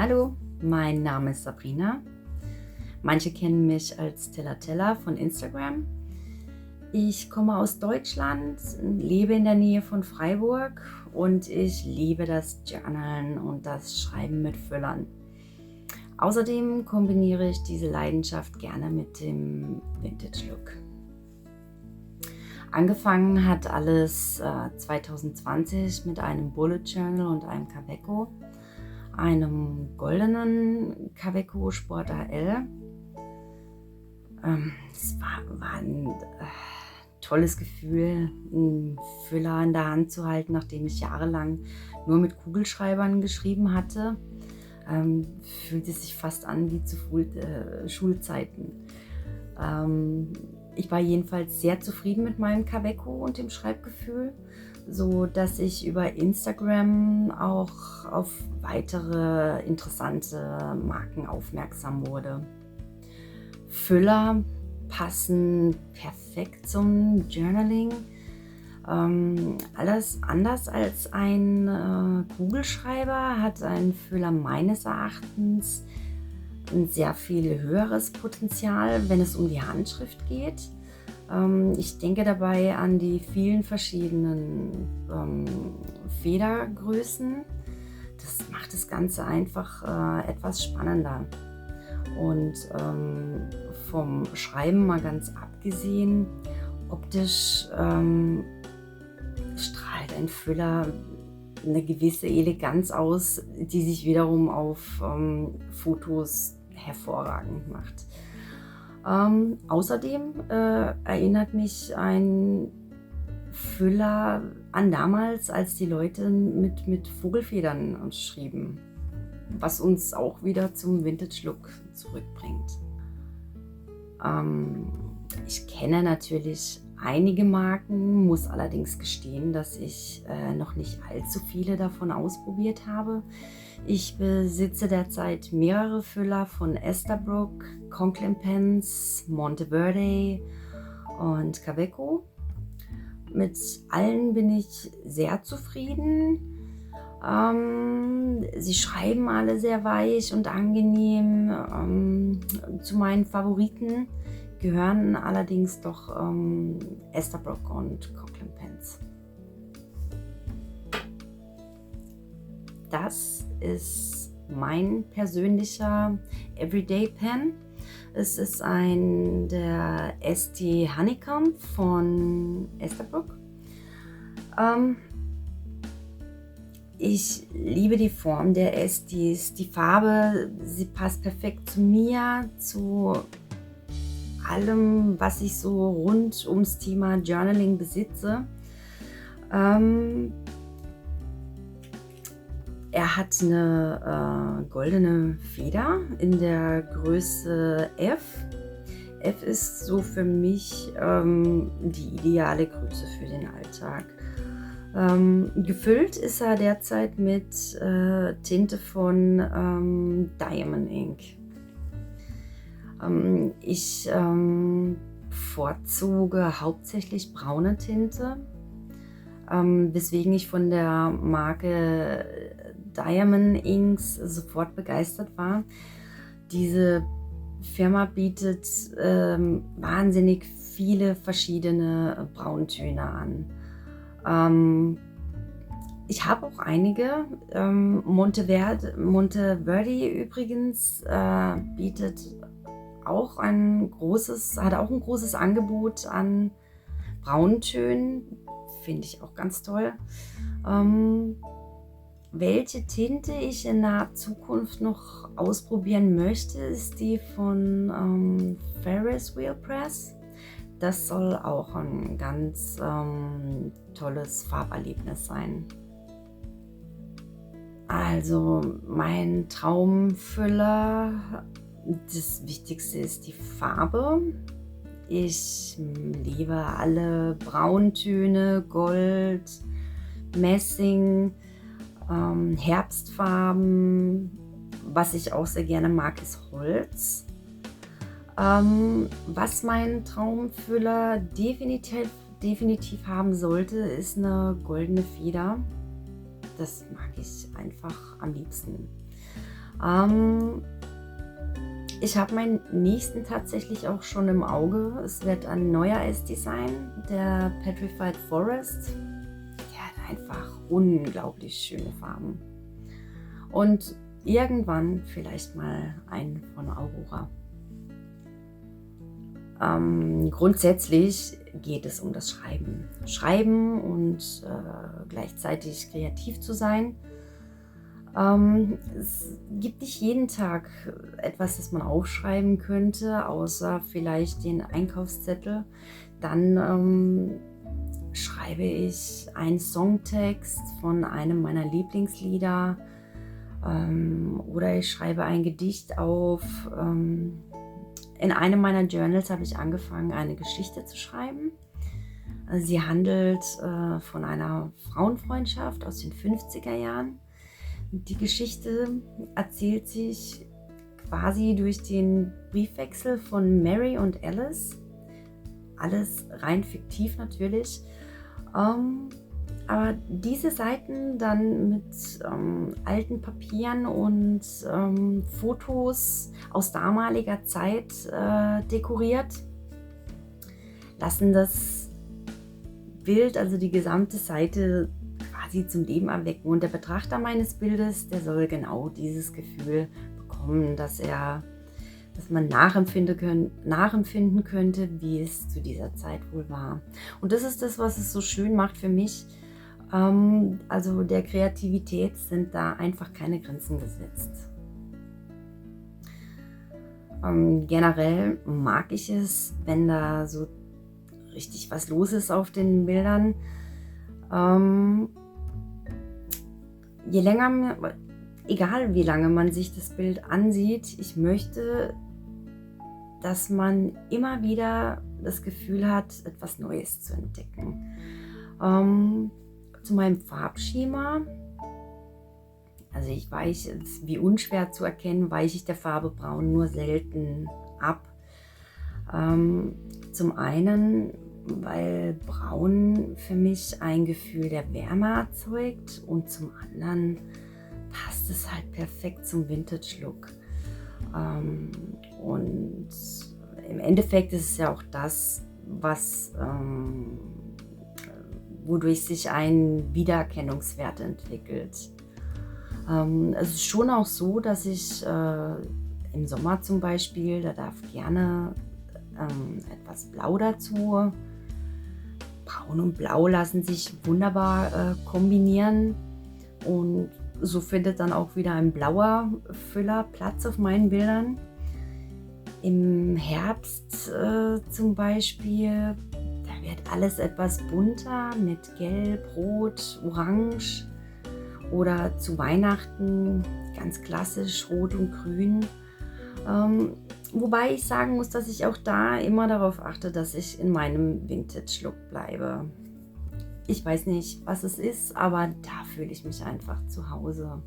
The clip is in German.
Hallo, mein Name ist Sabrina. Manche kennen mich als Tella von Instagram. Ich komme aus Deutschland, lebe in der Nähe von Freiburg und ich liebe das Journalen und das Schreiben mit Füllern. Außerdem kombiniere ich diese Leidenschaft gerne mit dem Vintage-Look. Angefangen hat alles 2020 mit einem Bullet Journal und einem Kaweco, einem goldenen Kaweco Sport AL. Es war ein tolles Gefühl, einen Füller in der Hand zu halten, nachdem ich jahrelang nur mit Kugelschreibern geschrieben hatte. Fühlte sich fast an wie zu Schulzeiten. Ich war jedenfalls sehr zufrieden mit meinem Kaweco und dem Schreibgefühl, so dass ich über Instagram auch auf weitere interessante Marken aufmerksam wurde. Füller passen perfekt zum Journaling. Alles anders als ein Kugelschreiber hat ein Füller meines Erachtens ein sehr viel höheres Potenzial, wenn es um die Handschrift geht. Ich denke dabei an die vielen verschiedenen Federgrößen. Das macht das Ganze einfach etwas spannender. Und vom Schreiben mal ganz abgesehen, optisch strahlt ein Füller eine gewisse Eleganz aus, die sich wiederum auf Fotos hervorragend macht. Außerdem erinnert mich ein Füller an damals, als die Leute mit Vogelfedern schrieben, was uns auch wieder zum Vintage-Look zurückbringt. Ich kenne natürlich einige Marken, muss allerdings gestehen, dass ich noch nicht allzu viele davon ausprobiert habe. Ich besitze derzeit mehrere Füller von Esterbrook, Conklin Pens, Monteverde und Kaweco. Mit allen bin ich sehr zufrieden. Sie schreiben alle sehr weich und angenehm. Zu meinen Favoriten gehören allerdings doch Esterbrook und Conklin Pens. Das ist mein persönlicher Everyday Pen. Es ist der ST Honeycomb von Esterbrook. Ich liebe die Form der STs, die Farbe, sie passt perfekt zu mir, zu allem, was ich so rund ums Thema Journaling besitze. Er hat eine goldene Feder in der Größe F. F ist so für mich die ideale Größe für den Alltag. Gefüllt ist er derzeit mit Tinte von Diamond Ink. Ich bevorzuge hauptsächlich braune Tinte, weswegen ich von der Marke Diamond Inks sofort begeistert war. Diese Firma bietet wahnsinnig viele verschiedene Brauntöne an. Ich habe auch einige. Monteverde übrigens bietet auch hat auch ein großes Angebot an Brauntönen. Finde ich auch ganz toll. Welche Tinte ich in naher Zukunft noch ausprobieren möchte, ist die von Ferris Wheel Press. Das soll auch ein ganz tolles Farberlebnis sein. Also mein Traumfüller, das Wichtigste ist die Farbe. Ich liebe alle Brauntöne, Gold, Messing, Herbstfarben. Was ich auch sehr gerne mag, ist Holz. Was mein Traumfüller definitiv haben sollte, ist eine goldene Feder. Das mag ich einfach am liebsten. Ähm, Ich habe meinen nächsten tatsächlich auch schon im Auge. Es wird ein neuer Essti sein, der Petrified Forest. Der hat einfach unglaublich schöne Farben. Und irgendwann vielleicht mal einen von Aurora. Grundsätzlich geht es um das Schreiben. Schreiben und gleichzeitig kreativ zu sein. Es gibt nicht jeden Tag etwas, das man aufschreiben könnte, außer vielleicht den Einkaufszettel. Dann schreibe ich einen Songtext von einem meiner Lieblingslieder, oder ich schreibe ein Gedicht auf. In einem meiner Journals habe ich angefangen, eine Geschichte zu schreiben. Sie handelt von einer Frauenfreundschaft aus den 50er Jahren. Die Geschichte erzählt sich quasi durch den Briefwechsel von Mary und Alice. Alles rein fiktiv natürlich. Aber diese Seiten dann mit alten Papieren und Fotos aus damaliger Zeit dekoriert, lassen das Bild, also die gesamte Seite, quasi zum Leben erwecken. Und der Betrachter meines Bildes, der soll genau dieses Gefühl bekommen, dass man nachempfinden könnte, wie es zu dieser Zeit wohl war. Und das ist das, was es so schön macht für mich. Also der Kreativität sind da einfach keine Grenzen gesetzt. Generell mag ich es, wenn da so richtig was los ist auf den Bildern. Egal wie lange man sich das Bild ansieht, ich möchte, dass man immer wieder das Gefühl hat, etwas Neues zu entdecken. Zu meinem Farbschema, also ich weiche, es ist wie unschwer zu erkennen, weiche ich der Farbe Braun nur selten ab. Zum einen, weil Braun für mich ein Gefühl der Wärme erzeugt, und zum anderen passt es halt perfekt zum Vintage-Look. Und im Endeffekt ist es ja auch das, wodurch sich ein Wiedererkennungswert entwickelt. Es ist schon auch so, dass ich im Sommer zum Beispiel, da darf gerne etwas Blau dazu. Braun und Blau lassen sich wunderbar kombinieren, und so findet dann auch wieder ein blauer Füller Platz auf meinen Bildern. Im Herbst zum Beispiel, da wird alles etwas bunter mit Gelb, Rot, Orange, oder zu Weihnachten ganz klassisch Rot und Grün. Wobei ich sagen muss, dass ich auch da immer darauf achte, dass ich in meinem Vintage-Look bleibe. Ich weiß nicht, was es ist, aber da fühle ich mich einfach zu Hause.